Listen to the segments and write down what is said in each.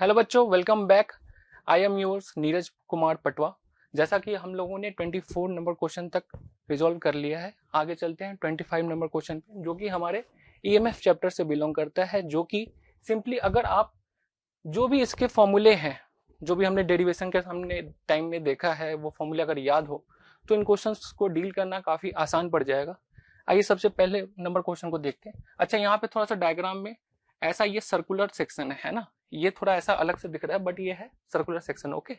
Hello बच्चों, welcome back. I am yours Neeraj Kumar Patwa. जैसा कि हम लोगों ने 24 नंबर क्वेश्चन तक रिजॉल्व कर लिया है, आगे चलते हैं 25 नंबर क्वेश्चन पे, जो कि हमारे ईएमएफ चैप्टर से बिलोंग करता है। जो कि सिंपली अगर आप जो भी इसके फॉर्मूले हैं, जो भी हमने डेरिवेशन के सामने टाइम में देखा है, वो फॉर्मूले अगर याद हो तो इन क्वेश्चंस को डील करना काफी आसान पड़ जाएगा। आइए सबसे पहले नंबर क्वेश्चन को देखते हैं। अच्छा, यहाँ पे थोड़ा सा डायग्राम में ऐसा ये सर्कुलर सेक्शन है ना, ये थोड़ा ऐसा अलग से दिख रहा है बट ये है सर्कुलर सेक्शन। ओके,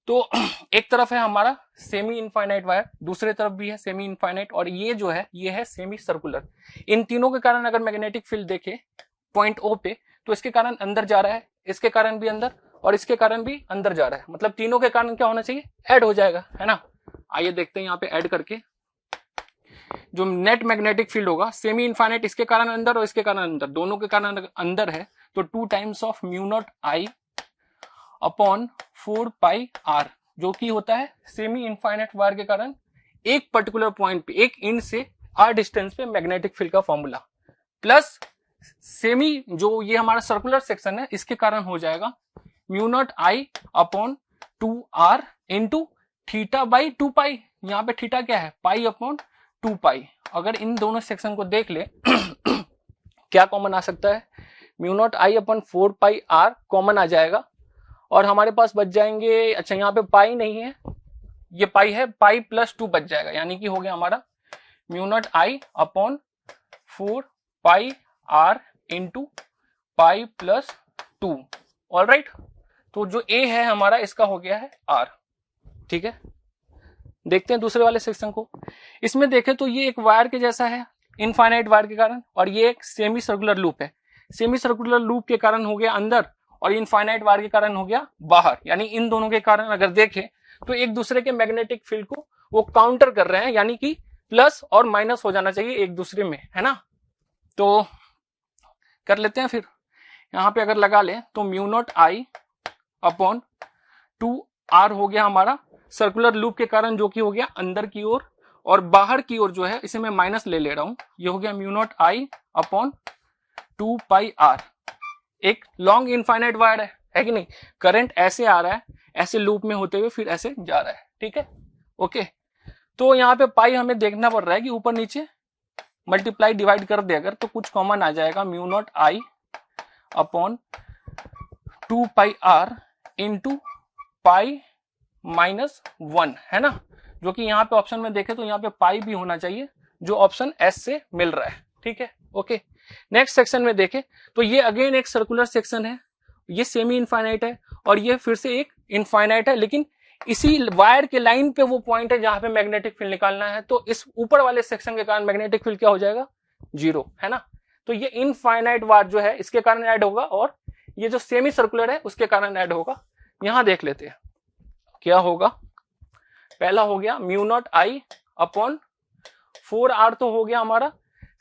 तो एक तरफ है हमारा सेमी इनफाइनाइट वायर, दूसरे तरफ भी है सेमी इनफाइनाइट, और ये जो है ये है सेमी सर्कुलर। इन तीनों के कारण अगर मैग्नेटिक फील्ड देखे पॉइंट ओ पे, तो इसके कारण अंदर जा रहा है, इसके कारण भी अंदर, और इसके कारण भी अंदर जा रहा है। मतलब तीनों के कारण क्या होना चाहिए, ऐड हो जाएगा, है ना। आइए देखते हैं यहाँ पे ऐड करके जो नेट मैग्नेटिक फील्ड होगा, सेमी इनफाइनाइट इसके कारण अंदर और इसके कारण अंदर, दोनों के कारण अंदर है, तो 2 times of mu naught I upon 4 pi R, जो कि होता है सेमी इनफाइनाइट वायर के कारण एक पर्टिकुलर पॉइंट पे, एक इंड से आर डिस्टेंस पे मैग्नेटिक फील्ड का फॉर्मूला, प्लस सेमी जो ये हमारा सर्कुलर सेक्शन है इसके कारण हो जाएगा mu naught I upon 2 R into theta by 2 pi. यहाँ पे थीटा क्या है, पाई अपॉन 2 पाई। अगर इन दोनों सेक्शन को देख ले क्या कॉमन आ सकता है, mu naught I upon 4 pi r common आ जाएगा, और हमारे पास बच जाएंगे, अच्छा यहाँ पे पाई नहीं है, ये पाई है, पाई प्लस 2 बच जाएगा, यानी कि हो गया हमारा mu naught I upon 4 pi R into pi plus 2। All right, तो जो ए है हमारा इसका हो गया है आर। ठीक है, देखते हैं दूसरे वाले सेक्शन को। इसमें देखें तो ये एक वायर के जैसा है इनफाइनाइट वायर के कारण, और ये एक सेमी सर्कुलर लूप है। सेमी सर्कुलर लूप के कारण हो गया अंदर, और इनफाइनाइट वायर के कारण हो गया बाहर। यानी इन दोनों के कारण अगर देखें तो एक दूसरे के मैग्नेटिक फील्ड को वो काउंटर कर रहे हैं, यानी कि प्लस और माइनस हो जाना चाहिए एक दूसरे में, है ना। तो कर लेते हैं फिर, यहां पे अगर लगा लें तो mu naught I upon 2 R हो गया हमारा सर्कुलर लूप के कारण, जो कि हो गया अंदर की ओर, और बाहर की ओर जो है इसे मैं माइनस ले रहा हूं, ये हो गया mu naught I upon 2 pi R. एक लॉन्ग इनफाइनाइट वायर है कि नहीं, करंट ऐसे आ रहा है, ऐसे लूप में होते हुए फिर ऐसे जा रहा है। ठीक है, ओके। तो यहाँ पे पाई हमें देखना पड़ रहा है कि ऊपर नीचे मल्टीप्लाई डिवाइड कर दे अगर, तो कुछ कॉमन आ जाएगा, mu naught I upon 2 pi R into pi minus 1, है ना। जो कि यहाँ पे ऑप्शन में देखे तो यहाँ पे पाई भी होना चाहिए, जो ऑप्शन एस से मिल रहा है। ठीक है, ओके। नेक्स्ट सेक्शन में देखे तो ये अगेन एक सर्कुलर सेक्शन है, ये सेमी इनफाइनाइट है, और ये फिर से एक इनफाइनाइट है, लेकिन इसी वायर के लाइन पे वो पॉइंट है जहां पे मैग्नेटिक फील्ड निकालना है। तो इस ऊपर वाले सेक्शन के कारण मैग्नेटिक फील्ड क्या हो जाएगा, 0, है ना। तो ये इनफाइनाइट वायर जो है इसके कारण ऐड होगा, और ये जो सेमी सर्कुलर है उसके कारण ऐड होगा। यहां देख लेते हैं क्या होगा। पहला हो गया mu naught I upon 4 R, तो हो गया हमारा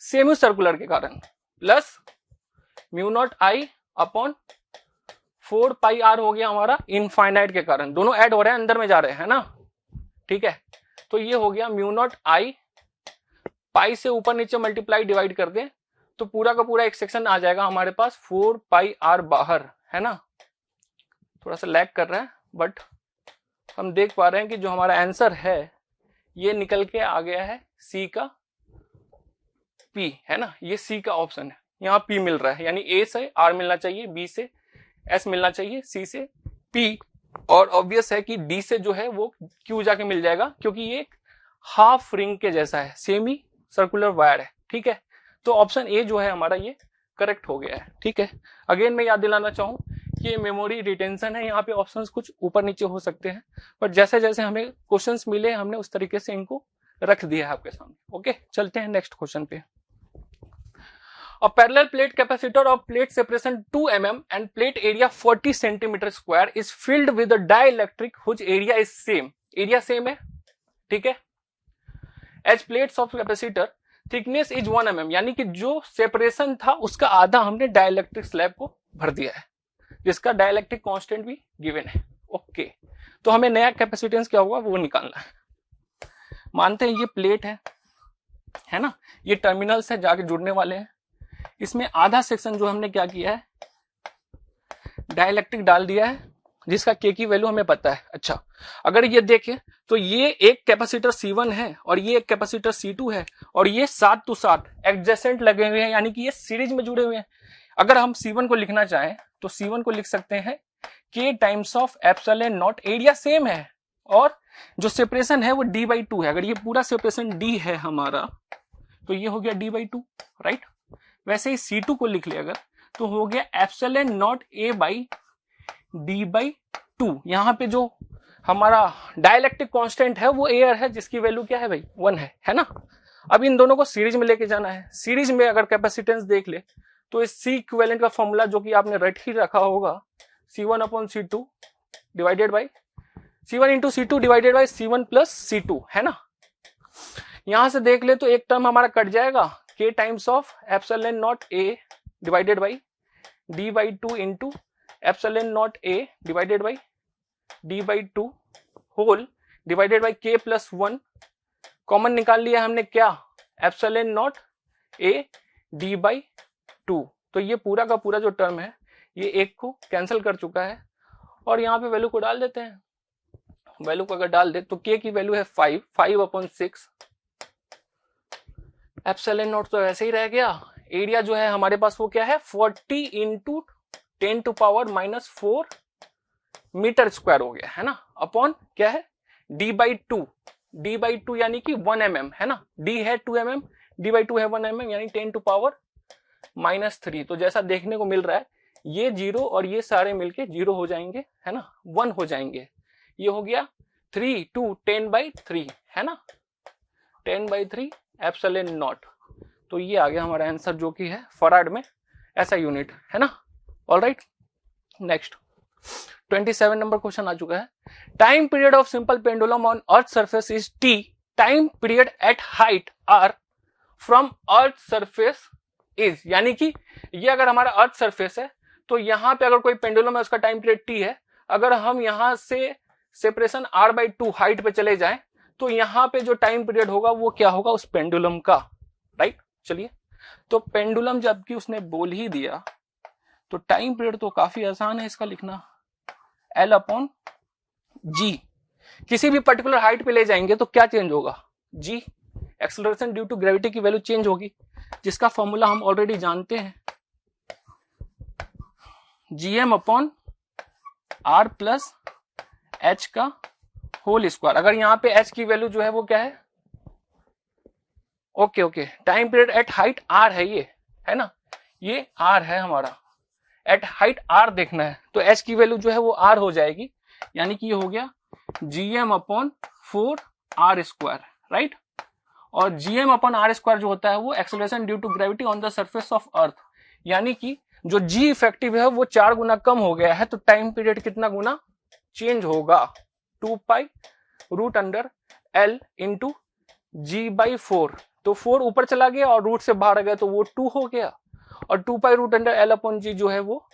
सेमी सर्कुलर के कारण, plus mu naught I upon 4 pi R हो गया हमारा इनफाइनाइट के कारण। दोनों ऐड हो रहे हैं, अंदर में जा रहे हैं ना। ठीक है, तो ये हो गया म्यू नॉट आई, पाई से ऊपर नीचे मल्टीप्लाई डिवाइड कर दें तो पूरा का पूरा एक सेक्शन आ जाएगा हमारे पास 4 पाई आर बाहर, है ना। थोड़ा सा लैग कर रहा है बट हम देख पा रहे हैं कि जो हमारा आंसर है ये निकल के आ गया है सी का पी, है ना। ये सी का ऑप्शन है, यहाँ पी मिल रहा है, यानी ए से आर मिलना चाहिए, बी से एस मिलना चाहिए, सी से पी, और ऑब्वियस है कि डी से जो है वो क्यू जाके मिल जाएगा, क्योंकि ये एक हाफ रिंग के जैसा है, सेमी सर्कुलर वायर है। ठीक है, तो ऑप्शन ए जो है हमारा ये करेक्ट हो गया है। ठीक है, अगेन मैं याद दिलाना चाहूं कि ये मेमोरी रिटेंशन है, यहाँ पे ऑप्शंस कुछ ऊपर नीचे हो सकते हैं, बट जैसे जैसे हमें क्वेश्चंस मिले हमने उस तरीके से इनको रख दिया है आपके सामने। ओके, चलते हैं नेक्स्ट क्वेश्चन पे। A parallel plate capacitor of plate separation 2 mm and plate area 40 centimeter square is filled with a dielectric whose area is same. Area same है, ठीक है। As plates of capacitor thickness is 1 mm, यानी कि जो separation था उसका आधा हमने डाइलेक्ट्रिक स्लैब को भर दिया है, जिसका डाइलेक्ट्रिक कांस्टेंट भी गिवन है। ओके, तो हमें नया कैपेसिटेंस क्या होगा वो निकालना है। मानते हैं ये प्लेट है ना, ये टर्मिनल्स है जाके जुड़ने वाले हैं। इसमें आधा सेक्शन जो हमने क्या किया है, डाइलेक्ट्रिक डाल दिया है जिसका के की वैल्यू हमें पता है। अच्छा, अगर ये देखें तो ये एक कैपेसिटर C1 है और ये एक कैपेसिटर C2 है और ये 7 to 7 एडजेसेंट लगे हुए हैं, यानी कि ये सीरीज में जुड़े हुए हैं। अगर हम C1 को लिखना चाहें तो C1 को लिख सकते हैं K times of epsilon not, area same है और जो सेपरेशन है वो D/2 है। अगर ये पूरा सेपरेशन D है हमारा तो ये हो गया D/2, राइट। वैसे ही C2 को लिख ले अगर तो हो गया एप्सिलॉन नॉट A/D/2। यहां पे जो हमारा डाइलेक्ट्रिक कांस्टेंट है वो एयर है जिसकी वैल्यू क्या है भाई, 1 है ना। अब इन दोनों को सीरीज में लेके जाना है। सीरीज में अगर कैपेसिटेंस देख ले तो इस C इक्विवेलेंट का फॉर्मूला जो कि आपने रट ही रखा होगा, C1/C2 divided by C1 into C2 divided by C1 plus C2, है ना। यहां से देख ले तो एक टर्म हमारा कट जाएगा, K times of epsilon naught A divided by D/2 into epsilon naught A divided by D/2 whole divided by K plus 1। Common निकाल लिया हमने क्या, एप्सिलॉन नॉट A D/2। तो ये पूरा का पूरा जो टर्म है ये एक को कैंसिल कर चुका है और यहाँ पे वैल्यू को डाल देते हैं। वैल्यू को अगर डाल दे तो K की वैल्यू है 5/6। एप्सिलॉन नॉट तो ऐसे ही रह गया। एरिया जो है हमारे पास वो क्या है, 40 इंटू 10⁻⁻4 मीटर स्क्वायर हो गया, है ना, अपॉन क्या है D/2 यानी कि 1 mm, है ना। D है 2 mm, D/2 है 1 mm यानी 10⁻³ तो जैसा देखने को मिल रहा है ये 0 और ये सारे मिलके 0 हो जाएंगे, है ना, 1 हो जाएंगे। ये हो गया 3 2 10/3, है ना, 10/3 एप्सिलॉन नॉट। तो ये आ गया हमारा आंसर जो कि है फराड में ऐसा यूनिट, है ना। ऑलराइट, नेक्स्ट 27 नंबर क्वेश्चन आ चुका है। Time period of simple pendulum on earth surface is T, time period at height R from earth surface is, यानी कि ये अगर हमारा अर्थ सरफेस है तो यहां पे अगर कोई पेंडुलम है उसका टाइम पीरियड T है। अगर हम यहां से सेपरेशन R/2 हाइट पे चले जाएं तो यहां पे जो टाइम पीरियड होगा वो क्या होगा उस पेंडुलम का, राइट। चलिए, तो पेंडुलम जबकि उसने बोल ही दिया तो टाइम पीरियड तो काफी आसान है इसका लिखना, L/G। किसी भी पर्टिकुलर हाइट पे ले जाएंगे तो क्या चेंज होगा, G, acceleration due to gravity की वैल्यू चेंज होगी, जिसका फॉर्मूला हम ऑलरेडी जानते हैं, Gm/R प्लस H का होल स्क्वायर। अगर यहाँ पे H की वैल्यू जो है वो क्या है, okay, time period at height R है ये, है ना, ये R है हमारा, एट हाइट R देखना है तो H की वैल्यू जो है वो R हो जाएगी, यानी कि ये हो गया Gm/4R², राइट। और Gm/R² जो होता है वो acceleration due to gravity on the surface of earth, यानी कि जो G इफेक्टिव है वो 4 गुना कम हो गया है तो टाइम पीरियड कितना गुना चेंज होगा, 2π√L इंटू G/4। तो 4 ऊपर चला गया और रूट से बाहर आ गया तो वो 2 हो गया और 2π√L/G जो है वो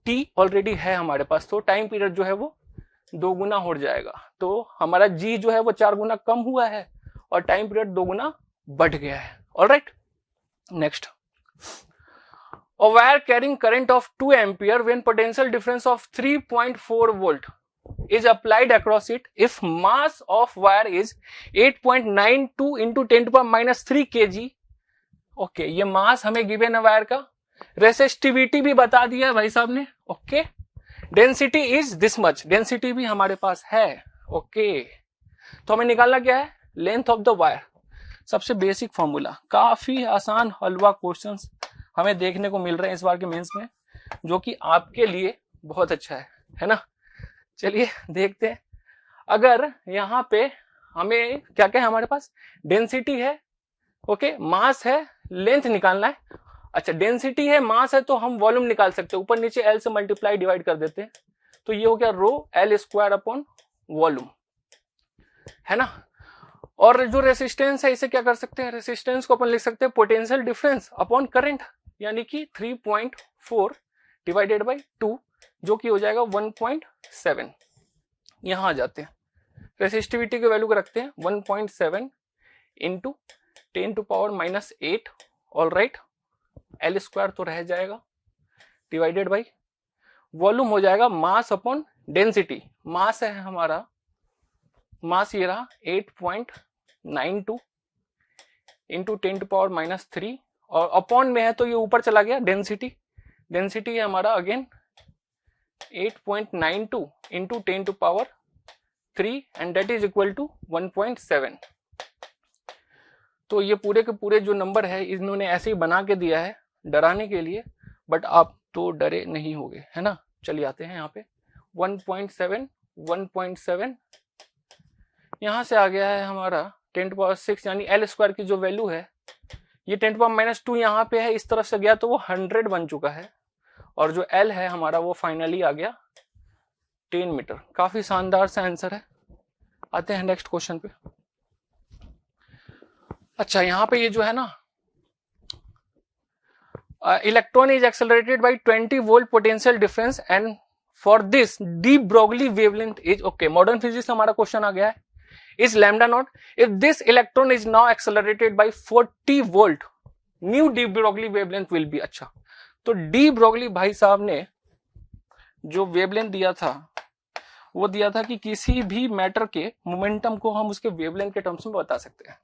T ऑलरेडी है हमारे पास, तो टाइम पीरियड जो है वो 2 गुना हो जाएगा। तो हमारा G जो है वो 4 गुना कम हुआ है और टाइम पीरियड 2 गुना बढ़ गया है। Alright, next, a wire carrying current of 2 ampere when potential difference of 3.4 volt is applied across it if mass of wire is 8.92 into 10⁻³ kg। Okay, ये मास हमें गिवन है वायर का, रेसिस्टिविटी भी बता दिया है भाई साहब ने, okay, density is this much, density भी हमारे पास है, ओके। तो हमें निकालना क्या है, लेंथ ऑफ द वायर। सबसे बेसिक फॉर्मूला, काफी आसान हलवा क्वेश्चंस हमें देखने को मिल रहे हैं इस बार के मेंस में, जो कि आपके लिए बहुत अच्छा है ना। चलिए देखते हैं, अगर यहाँ पे हमें क्या क्या है हमारे पास, डेंसिटी है, ओके, मास है, लेंथ निकालना है। अच्छा, डेंसिटी है, मास है, तो हम वॉल्यूम निकाल सकते हैं, ऊपर नीचे L से मल्टीप्लाई डिवाइड कर देते हैं तो ये हो गया ρL²/वॉल्यूम, है ना। और जो रेसिस्टेंस है इसे क्या कर सकते हैं, रेसिस्टेंस को अपन लिख सकते हैं पोटेंशियल डिफरेंस अपॉन करंट, यानी कि 3.4 डिवाइडेड बाई 2 जो कि हो जाएगा 1.7। यहां आ जाते हैं, रेसिस्टिविटी की वैल्यू को रखते हैं 1.7 इंटू 10⁻⁻8, ऑल राइट, L² तो रह जाएगा, डिवाइडेड बाई वॉल्यूम हो जाएगा मास अपॉन डेंसिटी। मास है हमारा, मास ये रहा 8.92 इंटू 10⁻³ और अपॉन में है तो ये ऊपर चला गया डेंसिटी। डेंसिटी है हमारा again 8.92 into 10⁻³ and that is equal to 1.7। तो ये पूरे के पूरे जो नंबर है इन्होंने ऐसे ही बना के दिया है डराने के लिए, बट आप तो डरे नहीं होगे, है ना। चलिए आते हैं यहाँ पे 1.7 1.7 यहाँ से आ गया है हमारा 10⁻6 यानी L स्क्वायर की जो वैल्यू है ये 10⁻2 यहाँ पे है, इस तरफ से गया तो वो 100 बन चुका है और जो L है हमारा वो फाइनली आ गया 10 मीटर। काफी शानदार सा आंसर है। आते हैं नेक्स्ट क्वेश्चन पे। अच्छा यहाँ पे ये जो है ना electron is accelerated by 20 volt potential difference and for this de Broglie wavelength is okay. Modern physics हमारा क्वेश्चन आ गया है। Is lambda naught if this electron is now accelerated by 40 volt new de Broglie wavelength will be. अच्छा तो de Broglie भाई साहब ने जो वेवलेंथ दिया था वो दिया था कि किसी भी मैटर के मोमेंटम को हम उसके वेवलेंथ के टर्म्स में बता सकते हैं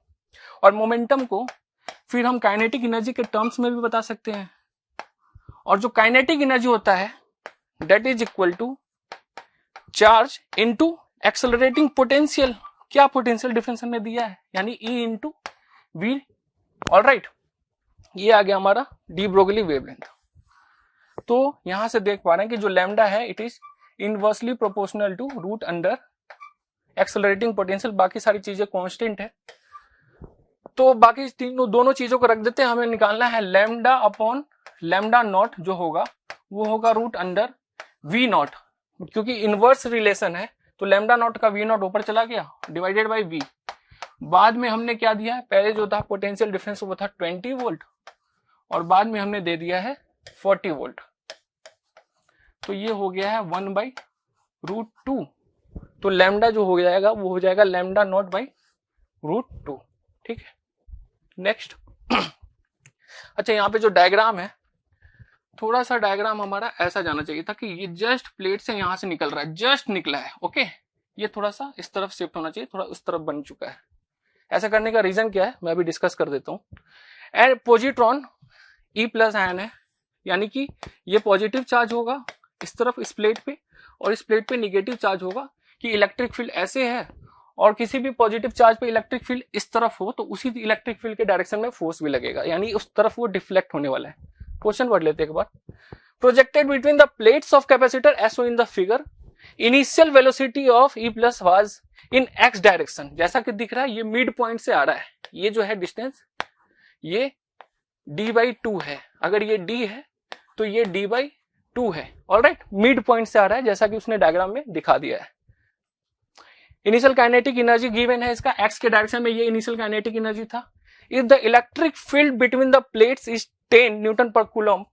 और मोमेंटम को फिर हम काइनेटिक एनर्जी के टर्म्स में भी बता सकते हैं। और जो काइनेटिक एनर्जी होता है that is equal to charge into accelerating potential. क्या पोटेंशियल डिफरेंस हमने दिया है यानी E इंटू वी। ऑलराइट, ये आ गया हमारा डी ब्रोगली वेवलेंथ। तो यहां से देख पा रहे हैं कि जो लैम्डा है it is inversely proportional to root under accelerating potential. बाकी सारी चीजें कांस्टेंट है तो बाकी दोनों चीजों को रख देते हैं। हमें निकालना है लैम्डा अपॉन लैम्डा नॉट जो होगा वो होगा रूट अंडर वी नॉट, क्योंकि इनवर्स रिलेशन है तो लैम्डा नॉट का वी नॉट ऊपर चला गया डिवाइडेड बाई वी। बाद में हमने क्या दिया है, पहले जो था पोटेंशियल डिफरेंस वो था 20 वोल्ट और बाद में हमने दे दिया है 40 वोल्ट। तो ये हो गया है 1/√2। तो लैम्डा जो हो जाएगा वो हो जाएगा लैम्डा नॉट बाई √2। ठीक है, नेक्स्ट। अच्छा यहाँ पे जो डायग्राम है थोड़ा सा डायग्राम हमारा ऐसा जाना चाहिए था कि ये जस्ट प्लेट से यहां से निकल रहा है, जस्ट निकला है। ओके, ये थोड़ा सा इस तरफ शिफ्ट होना चाहिए, थोड़ा उस तरफ बन चुका है। ऐसा करने का रीजन क्या है मैं अभी डिस्कस कर देता हूं। एंड पॉजिट्रॉन E+ आयन है यानी कि ये पॉजिटिव चार्ज होगा इस तरफ इस प्लेट पे और इस प्लेट पे निगेटिव चार्ज होगा कि इलेक्ट्रिक फील्ड ऐसे है और किसी भी पॉजिटिव चार्ज पे इलेक्ट्रिक फील्ड इस तरफ हो तो उसी इलेक्ट्रिक फील्ड के डायरेक्शन में फोर्स भी लगेगा यानी उस तरफ वो डिफ्लेक्ट होने वाला है। क्वेश्चन पढ़ लेते हैं एक बार। Projected between the plates of capacitor as shown in the figure initial velocity of E+ was in x direction. जैसा कि दिख रहा है ये मिड पॉइंट से आ रहा है, ये जो है डिस्टेंस ये d/2 है, अगर ये d है तो ये d/2 है। ऑलराइट, मिड पॉइंट से आ रहा है जैसा कि उसने डायग्राम में दिखा दिया है। इनिशियल काइनेटिक एनर्जी गिवन है इसका x के डायरेक्शन में, ये इनिशियल काइनेटिक एनर्जी था। If the electric field between the plates is 10 newton per coulomb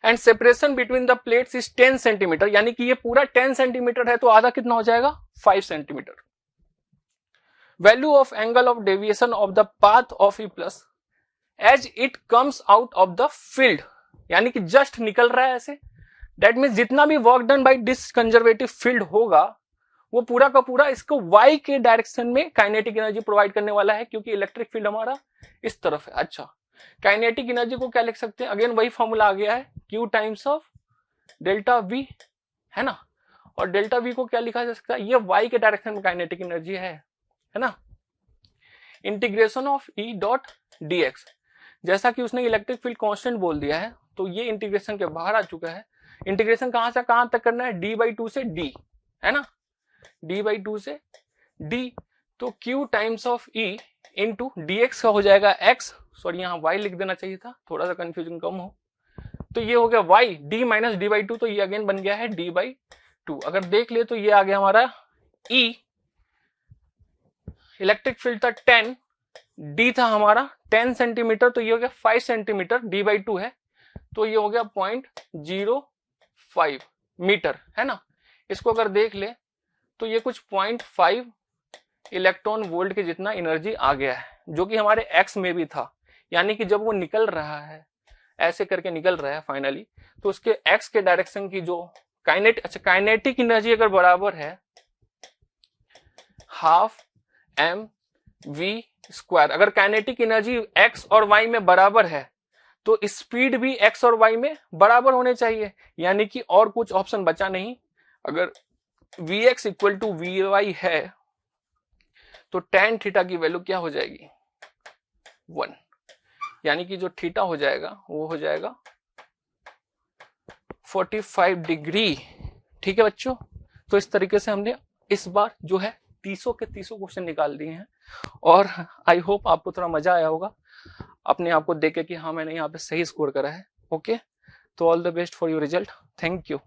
and separation between the plates is 10 centimetre, यानी कि ये पूरा 10 सेंटीमीटर है तो आधा कितना हो जाएगा 5 centimetre. Value of angle of deviation of the path of E+ as it comes out of the field, यानी कि जस्ट निकल रहा है ऐसे। दैट मीन्स जितना भी work done by this conservative field होगा वो पूरा का पूरा इसको y के डायरेक्शन में काइनेटिक एनर्जी प्रोवाइड करने वाला है क्योंकि इलेक्ट्रिक फील्ड हमारा इस तरफ है। अच्छा, काइनेटिक एनर्जी को क्या लिख सकते हैं, अगेन वही फॉर्मूला आ गया है Q times of delta V, है ना। और डेल्टा V को क्या लिखा जा सकता है, ये y के डायरेक्शन में काइनेटिक एनर्जी है ना। इंटीग्रेशन ऑफ E.dx, जैसा कि उसने इलेक्ट्रिक फील्ड कांस्टेंट बोल दिया है तो ये इंटीग्रेशन के बाहर आ चुका है। इंटीग्रेशन कहां से कहां तक करना है, d/2 से d, है ना, d/2 से d। तो Q times of E into dx का हो जाएगा x, सॉरी यहाँ y लिख देना चाहिए था, थोड़ा सा कंफ्यूजन कम हो। तो ये हो गया y, d माइनस d/2, तो ये अगेन बन गया है d/2। अगर देख ले तो ये आ गया हमारा E, इलेक्ट्रिक फील्ड था 10, d था हमारा 10 सेंटीमीटर तो ये हो गया 5 सेंटीमीटर, d/2 है तो ये हो गया 0.05 मीटर, है ना। इसको अगर देख ले तो ये कुछ 0.5 इलेक्ट्रॉन वोल्ट के जितना एनर्जी आ गया है जो कि हमारे x में भी था, यानी कि जब वो निकल रहा है ऐसे करके निकल रहा है फाइनली, तो उसके एक्स के डायरेक्शन की जो काइनेटिक एनर्जी अगर बराबर है हाफ एम वी स्क्वायर, अगर काइनेटिक एनर्जी एक्स और वाई में बराबर है तो स्पीड भी एक्स और वाई में बराबर होने चाहिए, यानी कि और कुछ ऑप्शन बचा नहीं। अगर V X equal to V Y है तो टेन थीटा की वैल्यू क्या हो जाएगी 1, यानी कि जो थीटा हो जाएगा वो हो जाएगा 45 डिग्री। ठीक है बच्चों, तो इस तरीके से हमने इस बार जो है 30 के 30 क्वेश्चन निकाल दिए हैं, और आई होप आपको थोड़ा मजा आया होगा अपने आप को देख के कि हाँ मैंने यहाँ पे सही स्कोर करा है। ओके, तो all the best for your result, thank you.